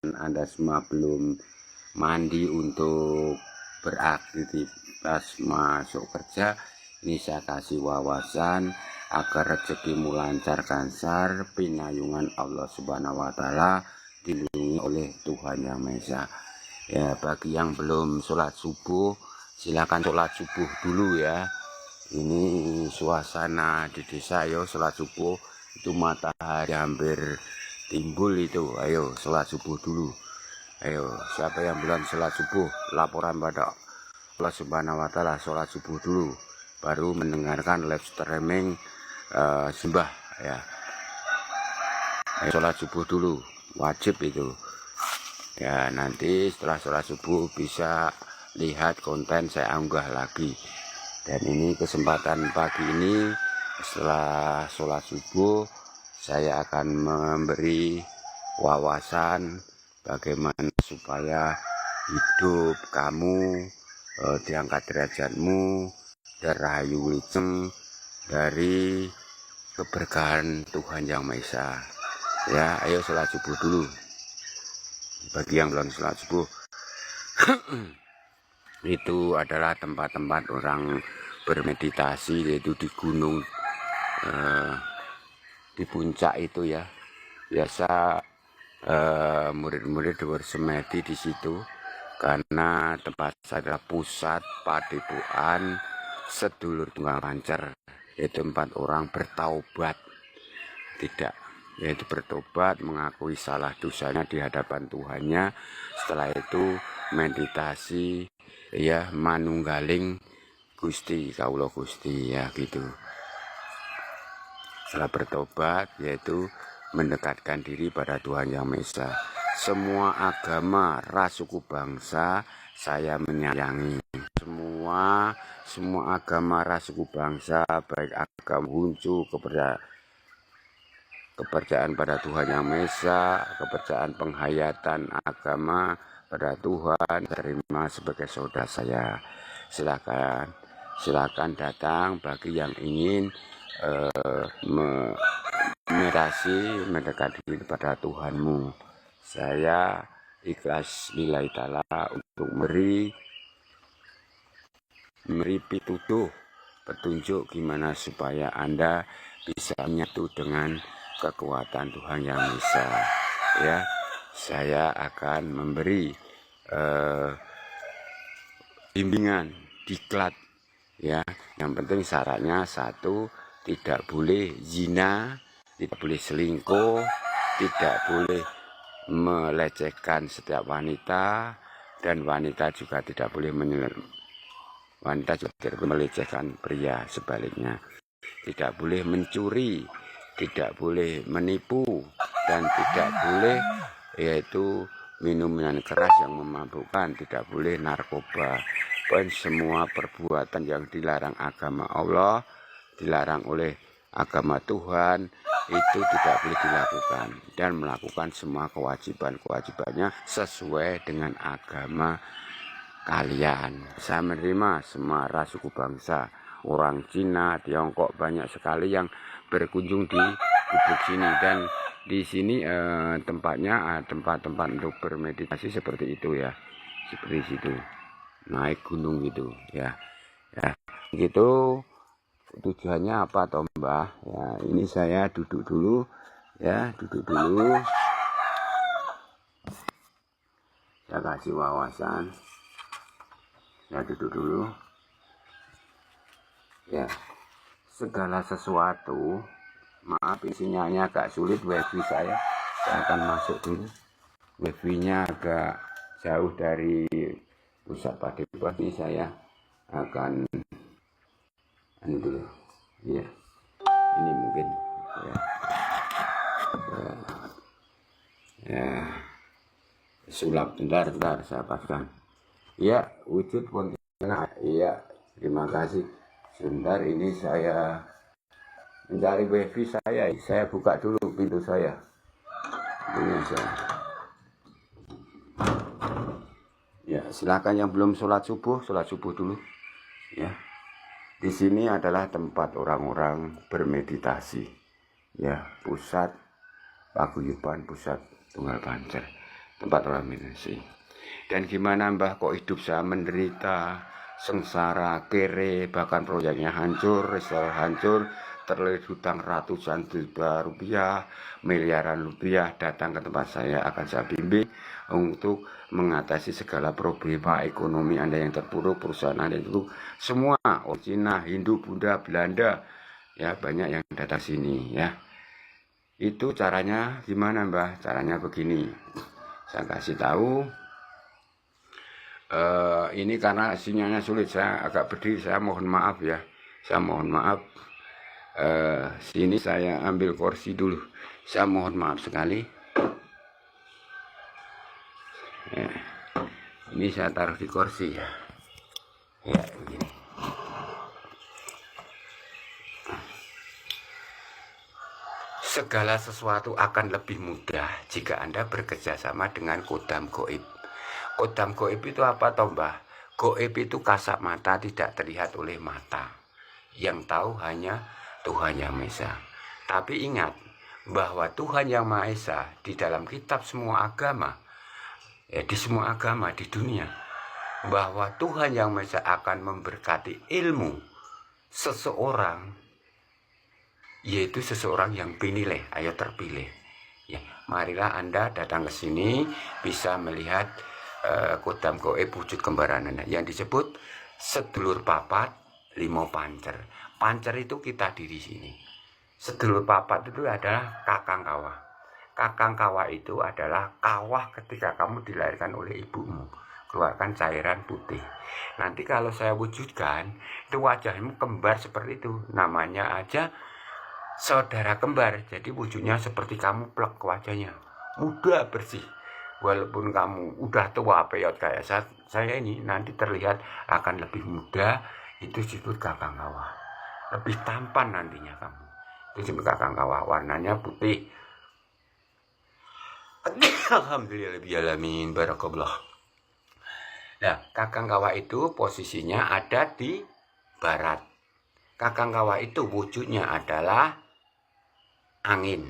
Anda semua belum mandi untuk beraktivitas masuk kerja, ini saya kasih wawasan agar rezekimu lancar kansar, pinayungan Allah Subhanahu wa Ta'ala, dilindungi oleh Tuhan Yang Maha Esa. Ya, bagi yang belum sholat subuh, silakan sholat subuh dulu ya. Ini suasana di desa, yo sholat subuh, itu matahari hampir timbul itu. Ayo sholat subuh dulu. Ayo, siapa yang belum sholat subuh, laporan pada Allah Subhanahu wa Ta'ala, sholat subuh dulu, baru mendengarkan live streaming sembah ya. Ayo, sholat subuh dulu, wajib itu ya. Nanti setelah sholat subuh bisa lihat konten saya unggah lagi. Dan ini kesempatan pagi ini, setelah sholat subuh saya akan memberi wawasan bagaimana supaya hidup kamu diangkat derajatmu, dirayu wilujeng dari keberkahan Tuhan Yang Maha Esa. Ya, ayo sholat subuh dulu. Bagi yang belum sholat subuh, itu adalah tempat-tempat orang bermeditasi, yaitu di gunung, di puncak itu ya. Biasa murid-murid bersemedi di situ karena tempat adalah pusat padepokan sedulur tunggal pancer, yaitu tempat orang bertaubat, yaitu bertobat, mengakui salah dosanya di hadapan Tuhannya. Setelah itu meditasi ya, manunggaling Gusti, kaulo Gusti ya gitu. Setelah bertobat, yaitu mendekatkan diri pada Tuhan Yang Maha Esa. Semua agama, ras, suku, bangsa saya menyayangi. Semua agama, ras, suku, bangsa, baik agama Huncu, kepercayaan pada Tuhan Yang Maha Esa, kepercayaan penghayatan agama pada Tuhan, terima sebagai saudara saya. Silakan datang bagi yang ingin meditasi, mendekati kepada Tuhanmu. Saya ikhlas lillahi ta'ala untuk memberi petunjuk gimana supaya Anda bisa menyatu dengan kekuatan Tuhan Yang Maha Esa ya. Saya akan memberi bimbingan diklat ya. Yang penting syaratnya satu, tidak boleh zina, tidak boleh selingkuh, tidak boleh melecehkan setiap wanita, dan wanita juga tidak boleh melecehkan pria. Sebaliknya, tidak boleh mencuri, tidak boleh menipu, dan tidak boleh yaitu minuman keras yang memabukkan, tidak boleh narkoba. Dan semua perbuatan yang dilarang agama Allah, dilarang oleh agama Tuhan, itu tidak boleh dilakukan, dan melakukan semua kewajibannya sesuai dengan agama kalian. Saya menerima semua ras, suku, bangsa, orang Cina, Tiongkok, banyak sekali yang berkunjung di gubuk sini, dan di sini tempatnya tempat-tempat untuk bermeditasi seperti itu ya, seperti situ, naik gunung gitu ya. Ya gitu. Tujuannya apa toh Mbah ya? Ini saya duduk dulu ya, saya kasih wawasan, saya duduk dulu ya. Segala sesuatu, maaf sinyalnya agak sulit, wifi saya akan masuk dulu. Wifi nya agak jauh dari pusat padepokan, ini saya akan dulu ya. Ini mungkin ya sulap, bentar saya paskan ya. Wujud Pontianak ya, terima kasih. Sebentar, ini saya mencari wifi saya buka dulu pintu saya. Ini saya ya, silakan yang belum sholat subuh dulu ya. Di sini adalah tempat orang-orang bermeditasi ya, pusat paguyuban, pusat tunggal pancer. tempat laminasi. Dan gimana Mbah kok hidup saya menderita, sengsara, kere, bahkan proyeknya hancur, restoran hancur, terlilit hutang ratusan juta rupiah, miliaran rupiah. Datang ke tempat saya akan saya bimbing untuk mengatasi segala problema ekonomi Anda yang terpuruk, perusahaan Anda itu semua, Cina, Hindu, Buddha, Belanda, ya banyak yang datang sini ya. Itu caranya gimana Mbah? Caranya begini, saya kasih tahu. Ini karena sinyalnya sulit, saya agak berdiri, saya mohon maaf ya, saya mohon maaf. Sini saya ambil kursi dulu, saya mohon maaf sekali. Ini saya taruh di kursi ya, ya begini. Segala sesuatu akan lebih mudah jika Anda bekerja sama dengan kodam goib. Kodam goib itu apa toh Mbah? Goib itu kasat mata, tidak terlihat oleh mata. Yang tahu hanya Tuhan Yang Maha Esa. Tapi ingat bahwa Tuhan Yang Maha Esa di dalam kitab semua agama, di semua agama di dunia, bahwa Tuhan Yang Maha Esa akan memberkati ilmu seseorang, yaitu seseorang yang pinilih, ayo terpilih. Ya, marilah Anda datang ke sini bisa melihat kodam goib wujud kembaran Anda yang disebut sedulur papat limo pancer. Pancer itu kita di sini. Sedulur papat itu adalah kakang kawah. Kakang kawah itu adalah kawah ketika kamu dilahirkan oleh ibumu, keluarkan cairan putih. Nanti kalau saya wujudkan, itu wajahmu kembar seperti itu. Namanya aja saudara kembar. Jadi wujudnya seperti kamu, plek wajahnya, muda bersih. Walaupun kamu udah tua peyot kayak saya ini, nanti terlihat akan lebih muda. Itu disebut kakang kawah. Lebih tampan nantinya kamu. Itu disebut kakang kawah, warnanya putih. Alhamdulillahirrahmanirrahim, barakallah. Nah, kakang kawah itu posisinya ada di barat. Kakang kawah itu wujudnya adalah angin.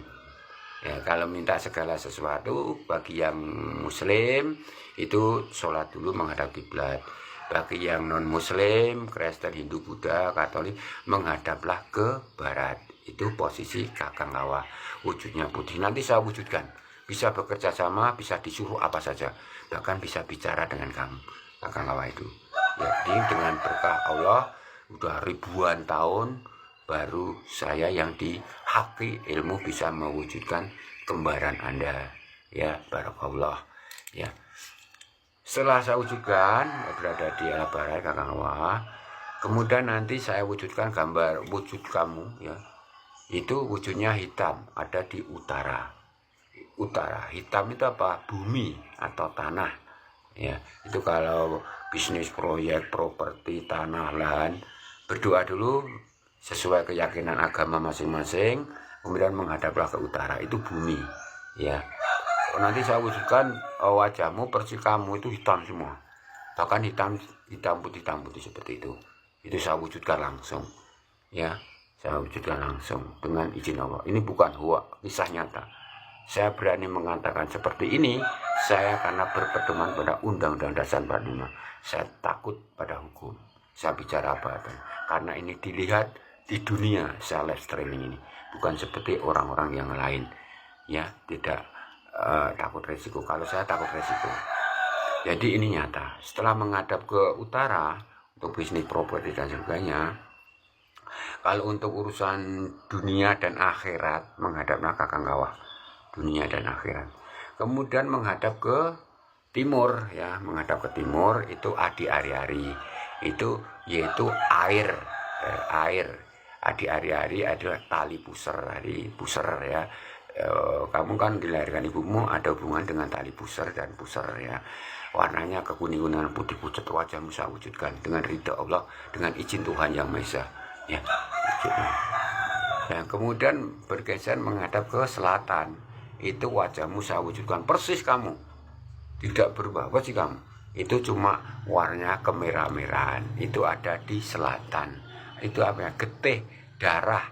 Ya, kalau minta segala sesuatu bagi yang muslim itu sholat dulu menghadap kiblat. Bagi yang non muslim, Kristen, Hindu, Buddha, Katolik, menghadaplah ke barat. Itu posisi kakang kawah. Wujudnya putih. Nanti saya wujudkan. Bisa bekerja sama, bisa disuruh apa saja. Bahkan bisa bicara dengan kamu. Kakang kawah itu. Jadi dengan berkah Allah, udah ribuan tahun baru saya yang dihaki ilmu bisa mewujudkan kembaran Anda. Ya, barakallah. Ya. Setelah saya wujudkan berada di arah barat kakang kawah, kemudian nanti saya wujudkan gambar wujud kamu ya. Itu wujudnya hitam, ada di utara. Utara, hitam itu apa? Bumi atau tanah. Ya, itu kalau bisnis proyek, properti, tanah, lahan, berdoa dulu sesuai keyakinan agama masing-masing, kemudian menghadaplah ke utara, itu bumi ya. Nanti saya wujudkan wajahmu persis kamu itu hitam semua, bahkan hitam putih seperti itu saya wujudkan langsung ya. Saya wujudkan langsung dengan izin Allah. Ini bukan huwa, kisah nyata. Saya berani mengatakan seperti ini saya karena berpedoman pada Undang-Undang Dasar 45. Saya takut pada hukum, saya bicara apa adanya, karena ini dilihat di dunia. Saya live streaming ini bukan seperti orang-orang yang lain ya, tidak takut resiko. Kalau saya takut resiko. Jadi ini nyata. Setelah menghadap ke utara untuk bisnis properti dan sebagainya, kalau untuk urusan dunia dan akhirat menghadapnya kakang kawah, dunia dan akhirat. Kemudian menghadap ke timur ya, menghadap ke timur itu adi ari-ari, itu yaitu air. Adi ari-ari adalah tali pusar, ya. Kamu kan dilahirkan ibumu ada hubungan dengan tali pusar dan pusar ya. Warnanya kekuningan putih pucat, wajahmu saya wujudkan dengan ridha Allah, dengan izin Tuhan Yang Maha Esa ya. Dan kemudian bergeser menghadap ke selatan, itu wajahmu saya wujudkan persis kamu, tidak berubah wajah kamu, itu cuma warnanya kemerah-merahan, itu ada di selatan. Itu apa ya? Getih, darah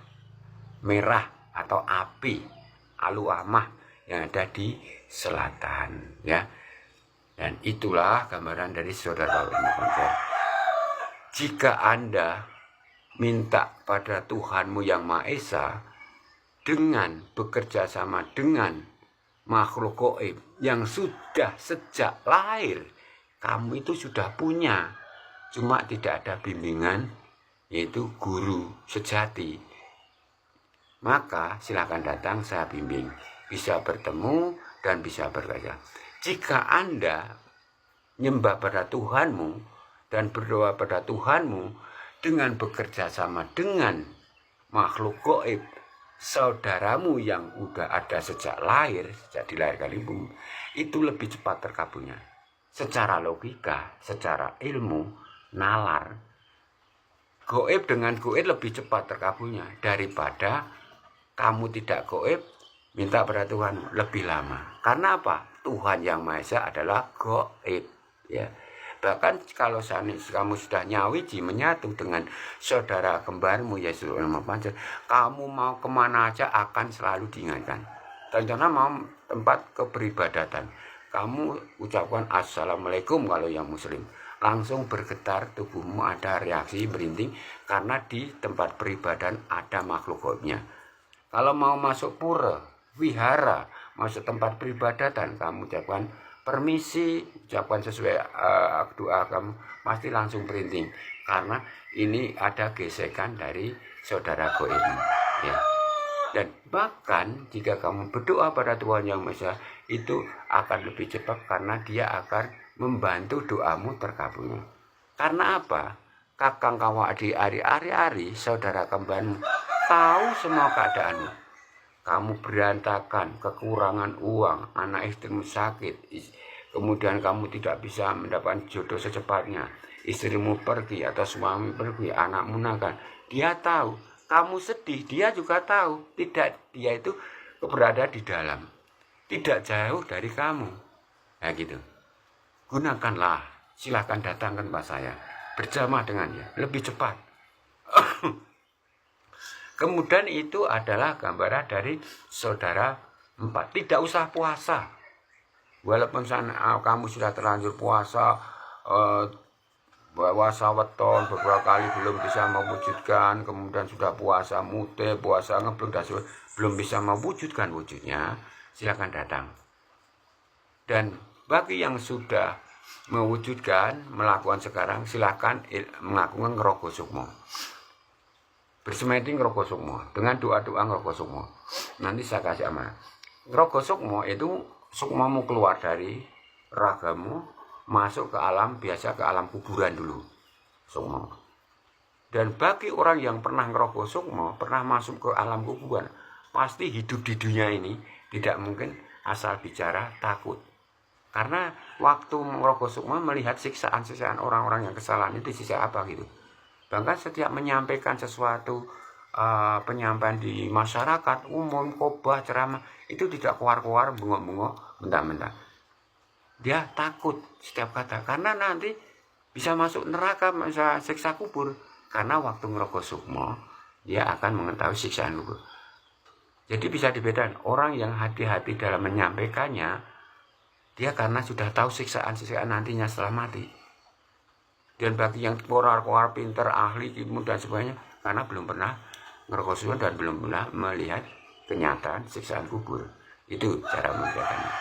merah atau api alu amah yang ada di selatan, ya. Dan itulah gambaran dari saudara ilmu konser. Jika Anda minta pada Tuhanmu yang Maha Esa dengan bekerja sama dengan makhluk gaib yang sudah sejak lahir kamu itu sudah punya, cuma tidak ada bimbingan, yaitu guru sejati, maka silakan datang, saya bimbing, bisa bertemu dan bisa berkata. Jika Anda nyembah pada Tuhanmu dan berdoa pada Tuhanmu dengan bekerja sama dengan makhluk gaib saudaramu yang udah ada sejak lahir, sejak dilahirkan ibu, itu lebih cepat terkabulnya. Secara logika, secara ilmu, nalar, gaib dengan gaib lebih cepat terkabulnya daripada kamu tidak gaib, minta pada Tuhan lebih lama. Karena apa? Tuhan yang Maha Esa adalah gaib, ya. Bahkan kalau kamu sudah nyawiji menyatu dengan saudara kembarmu Yesus Nama Pancasila, kamu mau kemana aja akan selalu diingatkan. Contohnya mau tempat keberibadatan, kamu ucapkan Assalamualaikum kalau yang muslim, langsung bergetar tubuhmu, ada reaksi merinding karena di tempat peribadahan ada makhluk gaibnya. Kalau mau masuk pura, wihara, masuk tempat peribadatan, kamu ucapkan permisi, ucapkan sesuai doa kamu, pasti langsung merinding karena ini ada gesekan dari saudara gaib, ya. Dan bahkan jika kamu berdoa pada Tuhan Yang Maha Esa, itu akan lebih cepat karena dia akan membantu doamu terkabulnya. Karena apa? Kakang kawa adik ari saudara kembarmu tahu semua keadaanmu. Kamu berantakan, kekurangan uang, anak istrimu sakit, kemudian kamu tidak bisa mendapatkan jodoh secepatnya, istrimu pergi atau suami pergi, anakmu nakal. Dia tahu, kamu sedih, dia juga tahu. Tidak, dia itu berada di dalam, tidak jauh dari kamu. Nah gitu. Gunakanlah, silakan datangkan Pak saya, berjamaah dengannya, lebih cepat. Kemudian itu adalah gambaran dari saudara 4. Tidak usah puasa. Walaupun kamu sudah terlanjur puasa, puasa weton beberapa kali belum bisa mewujudkan, kemudian sudah puasa mute, puasa ngeblung, belum bisa mewujudkan wujudnya, silakan datang. Dan bagi yang sudah mewujudkan, melakukan sekarang, silakan melakukan ngerogo sukmo. Bersemedi ngerogo sukmo dengan doa-doa ngerogo sukmo. Nanti saya kasih amanah. Ngerogo sukmo itu sukmamu keluar dari ragamu, masuk ke alam, biasa ke alam kuburan dulu. Sukmo. Dan bagi orang yang pernah ngerogo sukmo, pernah masuk ke alam kuburan, pasti hidup di dunia ini tidak mungkin asal bicara takut. Karena waktu ngerogo sukmo melihat siksaan-siksaan orang-orang yang kesalahan itu siksa apa gitu. Bahkan setiap menyampaikan sesuatu, penyampaian di masyarakat umum, khotbah, ceramah, itu tidak keluar-keluar, bengok-bengok, mentah-mentah. Dia takut setiap kata, karena nanti bisa masuk neraka, bisa siksa kubur. Karena waktu ngerogo sukmo, dia akan mengetahui siksaan kubur. Jadi bisa dibedakan, orang yang hati-hati dalam menyampaikannya, dia karena sudah tahu siksaan-siksaan nantinya setelah mati. Dan bagi yang korar-korar, pinter, ahli, ilmu dan sebagainya, karena belum pernah ngerogo sukmo dan belum pernah melihat kenyataan siksaan kubur. Itu cara membedakannya.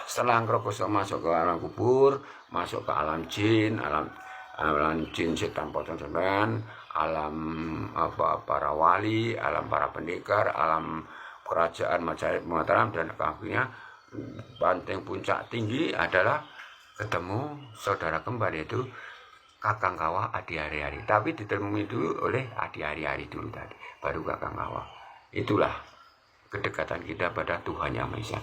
Setelah ngerogo sukmo masuk ke alam kubur, masuk ke alam jin, alam jin setan pocong setan, alam para wali, alam para pendekar, alam kerajaan Mataram, dan akhirnya banteng puncak tinggi adalah ketemu saudara kembar, yaitu Kakang Kawa Adi Hari-Hari. Tapi ditemui dulu oleh Adi Hari-Hari dulu tadi, baru Kakang Kawa. Itulah kedekatan kita pada Tuhan Yang Maha Esa.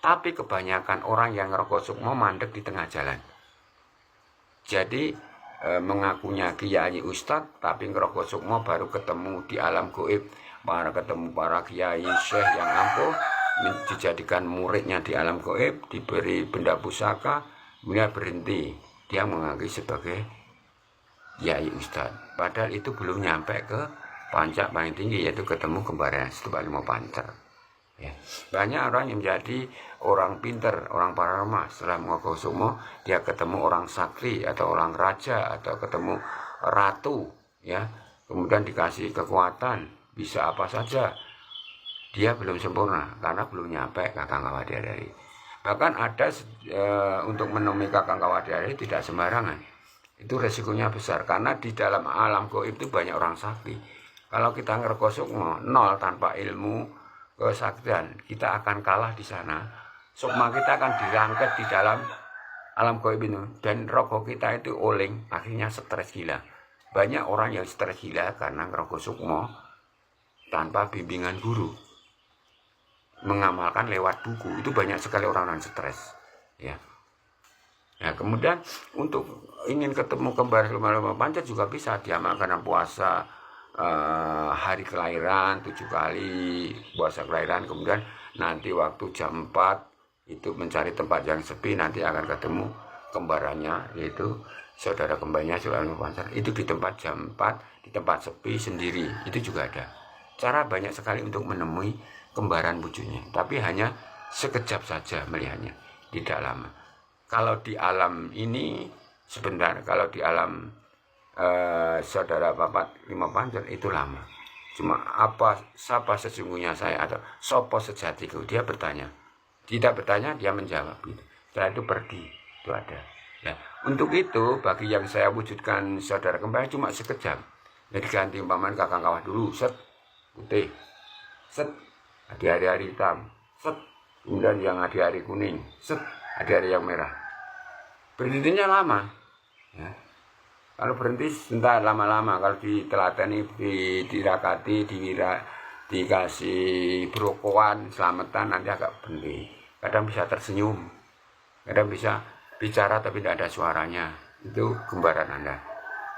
Tapi kebanyakan orang yang ngerogo sukmo mandek di tengah jalan. Jadi mengakunya kiai ustadz, tapi ngerogo sukmo baru ketemu di alam gaib, ketemu para kiai syekh yang ampuh, dijadikan muridnya di alam gaib, diberi benda pusaka, kemudian berhenti. Dia mengakui sebagai kiai ustadz. Padahal itu belum nyampe ke puncak paling tinggi, yaitu ketemu kembaran Setubal Lima Pancer. Ya. Banyak orang yang menjadi orang pinter, orang parama, setelah mengaku sukmo dia ketemu orang sakti atau orang raja atau ketemu ratu, ya, kemudian dikasih kekuatan, bisa apa saja. Dia belum sempurna karena belum nyampe Kakang Kawadayari. Bahkan ada untuk menemui Kakang Kawadayari tidak sembarangan. Itu resikonya besar karena di dalam alam gaib itu banyak orang sakti. Kalau kita ngerko sukmo nol tanpa ilmu kesaktian, kita akan kalah di sana. Sukma kita akan dirangket di dalam alam gaib itu, dan rogo kita itu oleng, akhirnya stres gila. Banyak orang yang stres gila karena ngerko sukmo tanpa bimbingan guru, mengamalkan lewat buku. Itu banyak sekali orang yang stres, ya. Nah, kemudian untuk ingin ketemu kembar lima pancat juga bisa diamalkan puasa hari kelahiran 7 kali puasa kelahiran, kemudian nanti waktu jam 4 itu mencari tempat yang sepi, nanti akan ketemu kembarannya, yaitu saudara kembarnya Sulaiman Pancar. Itu di tempat jam 4, di tempat sepi sendiri, itu juga ada. Cara banyak sekali untuk menemui kembaran wujudnya, tapi hanya sekejap saja melihatnya, tidak lama. Kalau di alam ini sebentar, kalau di alam saudara Papat Lima Pancar itu lama. Cuma siapa sesungguhnya saya atau sopo sejatiku, dia bertanya. Tidak bertanya, dia menjawab gitu. Setelah itu pergi, itu ada. Ya, untuk itu bagi yang saya wujudkan saudara kembar cuma sekejap. Jadi ganti umpamaan Kakang Kawah dulu, set putih, set hari-hari hitam, set kemudian yang hari-hari kuning, set hari-hari yang merah. Berhentinya lama, ya. Kalau berhenti sebentar, lama-lama kalau ditelateni, dirakati, dikasih brokoan, selamatan, nanti agak berhenti. Kadang bisa tersenyum, kadang bisa bicara tapi tidak ada suaranya. Itu gambaran Anda.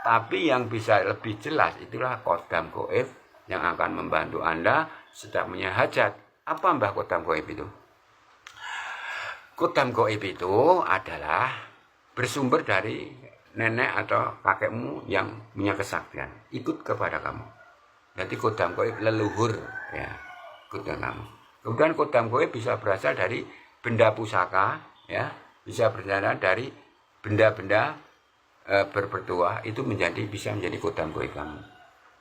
Tapi yang bisa lebih jelas itulah kodam gaib yang akan membantu Anda sedang punya hajat. Apa mbah kodam gaib itu? Kodam gaib itu adalah bersumber dari nenek atau kakekmu yang punya kesaktian, ikut kepada kamu. Nanti kodam gaib leluhur, ya, kodam kamu. Kemudian kodam gaib bisa berasal dari benda pusaka, ya, bisa berasal dari benda-benda berpetua, itu bisa menjadi kodam gaib kamu.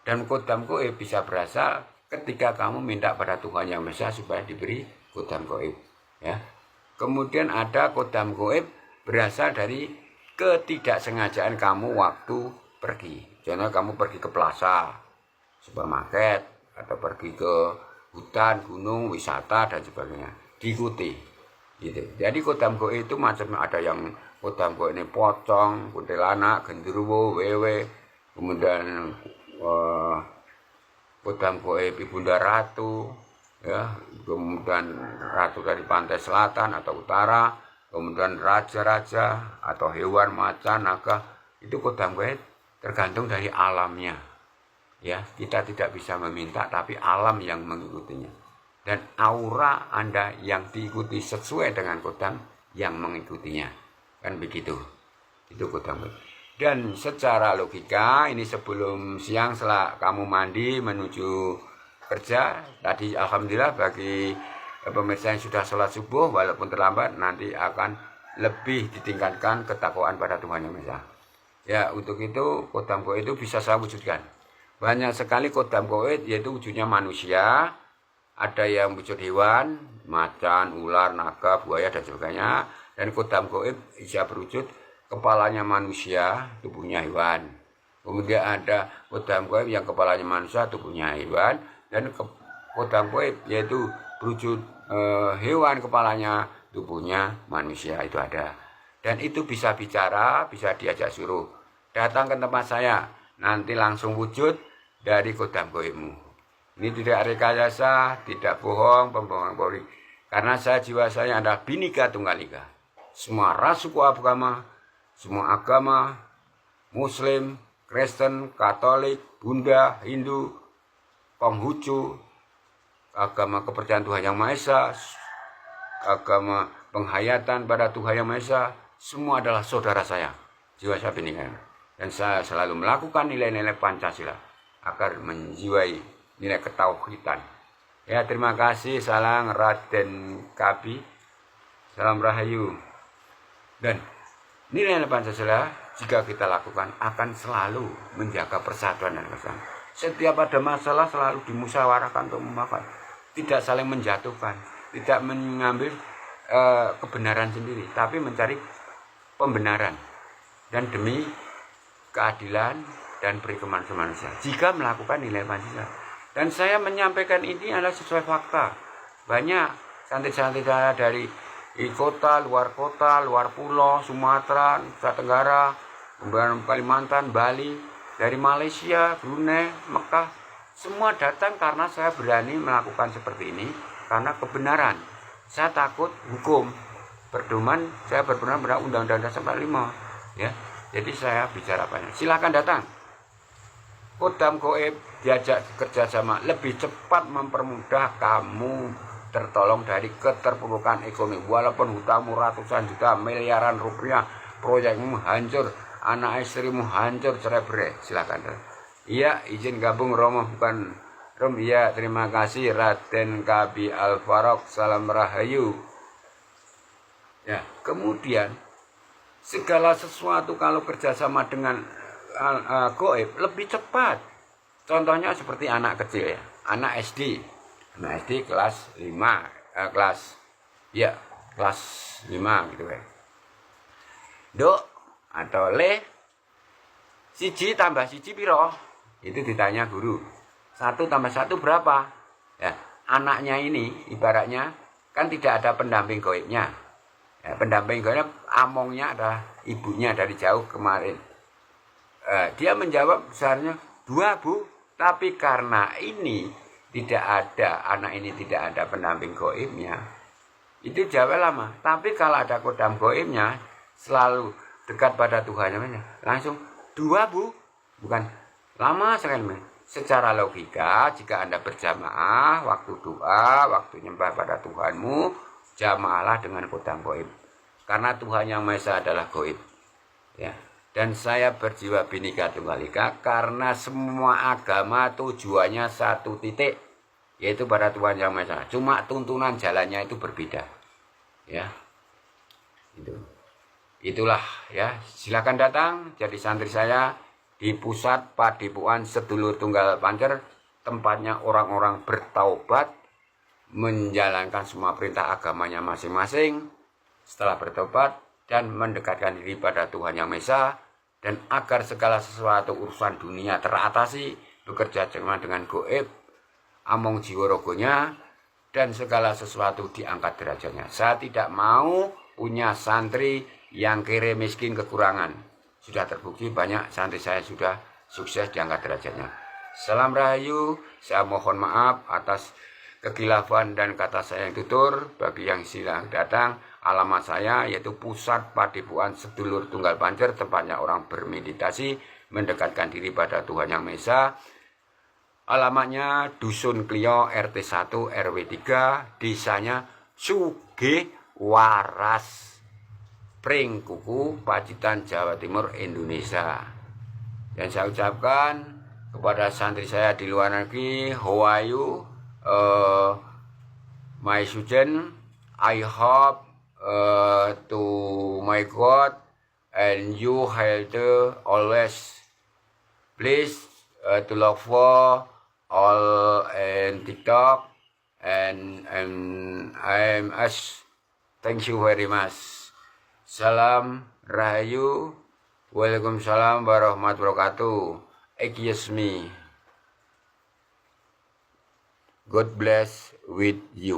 Dan kodam gaib bisa berasal ketika kamu minta pada Tuhan Yang Maha Esa supaya diberi kodam gaib, ya. Kemudian ada kodam gaib berasal dari ketidaksengajaan kamu waktu pergi. Contohnya kamu pergi ke plaza, supermarket, atau pergi ke hutan, gunung, wisata, dan sebagainya. Diikuti. Gitu. Jadi kodam gaib itu macam ada yang kodam gaib ini pocong, kuntilanak, genderuwo, wewe, kemudian kodam gaib Ibunda Ratu, ya, kemudian ratu dari pantai selatan atau utara, kemudian raja-raja atau hewan macan, naga, itu kodam gaib tergantung dari alamnya. Ya, kita tidak bisa meminta, tapi alam yang mengikutinya. Dan aura Anda yang diikuti sesuai dengan kodam yang mengikutinya. Kan begitu. Itu kodam gaib. Dan secara logika, ini sebelum siang setelah kamu mandi menuju kerja, tadi alhamdulillah bagi pemirsa yang sudah sholat subuh walaupun terlambat nanti akan lebih ditingkatkan ketakwaan pada Tuhan Yang Maha Esa. Ya, untuk itu kodam gaib itu bisa saya wujudkan. Banyak sekali kodam gaib, yaitu wujudnya manusia, ada yang wujud hewan, macan, ular, naga, buaya dan sebagainya. Dan kodam gaib bisa berwujud kepalanya manusia, tubuhnya hewan. Kemudian ada kodam gaib yang kepalanya manusia, tubuhnya hewan. Dan kodam gaib yaitu berwujud hewan, kepalanya, tubuhnya manusia, itu ada. Dan itu bisa bicara, bisa diajak suruh. Datang ke tempat saya, nanti langsung wujud dari kodam gaibmu. Ini tidak rekayasa, tidak bohong, pembohongan Polri. Karena jiwa saya adalah Bhinneka Tunggal Ika. Semua ras suku agama, semua agama, Muslim, Kristen, Katolik, Buddha, Hindu, Konghucu, agama kepercayaan Tuhan Yang Maha Esa, agama penghayatan pada Tuhan Yang Maha Esa, semua adalah saudara saya, jiwa saya Bhinneka. Dan saya selalu melakukan nilai-nilai Pancasila agar menjiwai nilai ketauhidan. Ya, terima kasih. Salam Raden Kabi. Salam Rahayu. Dan nilai Pancasila jika kita lakukan akan selalu menjaga persatuan dan kesatuan. Setiap ada masalah selalu dimusyawarahkan untuk memaafkan, tidak saling menjatuhkan, tidak mengambil kebenaran sendiri, tapi mencari pembenaran dan demi keadilan dan perikemanusiaan manusia. Jika melakukan nilai Pancasila, dan saya menyampaikan ini adalah sesuai fakta. Banyak santri-santri saya dari kota, luar pulau, Sumatera, Nusa Tenggara, Kalimantan, Bali, dari Malaysia, Brunei, Mekah, semua datang karena saya berani melakukan seperti ini karena kebenaran. Saya takut hukum berdoman, saya berpedoman pada Undang-Undang Dasar 45, ya. Jadi saya bicara banyak. Silakan datang. Kodam Gaib diajak kerjasama lebih cepat mempermudah kamu tertolong dari keterpurukan ekonomi. Walaupun hutangmu ratusan juta, miliaran rupiah, proyekmu hancur, anak istrimu hancur, cerai-berai, silakan. Iya, izin gabung Romo bukan Rom. Iya, terima kasih Raden Kabi Al-Farok. Salam Rahayu. Ya, kemudian segala sesuatu kalau kerjasama dengan Gaib lebih cepat. Contohnya seperti anak kecil ya, anak SD kelas 5, kelas 5 gitu ya. Dok atau le siji tambah siji piro? Itu ditanya guru. 1 tambah 1 berapa? Ya, anaknya ini ibaratnya kan tidak ada pendamping gaibnya. Ya, pendamping gaibnya amongnya adalah ibunya dari jauh kemarin. Dia menjawab besarnya 2 bu, tapi karena ini tidak ada, anak ini tidak ada pendamping gaibnya, itu jawab lama. Tapi kalau ada kodam gaibnya, selalu dekat pada Tuhan, langsung 2 bu, bukan lama sekali. Secara logika, jika Anda berjamaah, waktu doa, waktu nyembah pada Tuhanmu, jamaahlah dengan kodam gaib. Karena Tuhan Yang Maha Esa adalah gaib. Ya. Dan saya berjiwa Bhinneka Tunggal Ika karena semua agama tujuannya satu titik, yaitu pada Tuhan Yang Maha Esa. Cuma tuntunan jalannya itu berbeda. Ya. Itulah ya. Silakan datang jadi santri saya di pusat Padepokan Sedulur Tunggal Pancer, tempatnya orang-orang bertaubat, menjalankan semua perintah agamanya masing-masing setelah bertobat dan mendekatkan diri pada Tuhan Yang Maha Esa, dan agar segala sesuatu urusan dunia teratasi, bekerja sama dengan gaib, among jiwa rogonya, dan segala sesuatu diangkat derajatnya. Saya tidak mau punya santri yang kere, miskin, kekurangan. Sudah terbukti banyak santri saya sudah sukses diangkat derajatnya. Salam Rahayu. Saya mohon maaf atas kekilafan dan kata saya yang tutur. Bagi yang silang datang, alamat saya yaitu Pusat Padepokan Sedulur Tunggal Pancer, tempatnya orang bermeditasi, mendekatkan diri pada Tuhan Yang Maha Esa. Alamatnya Dusun Klio, RT 1 RW 3, desanya Sugih Waras, Pringkuku, Pacitan, Jawa Timur, Indonesia. Dan saya ucapkan kepada santri saya di luar negeri, how are you, my student, I hope to my God and you healthy always. Please to look for all in TikTok and I'm as thank you very much. Salam Rahayu. Waalaikumsalam warahmatullahi wabarakatuh. Excuse me. God bless with you.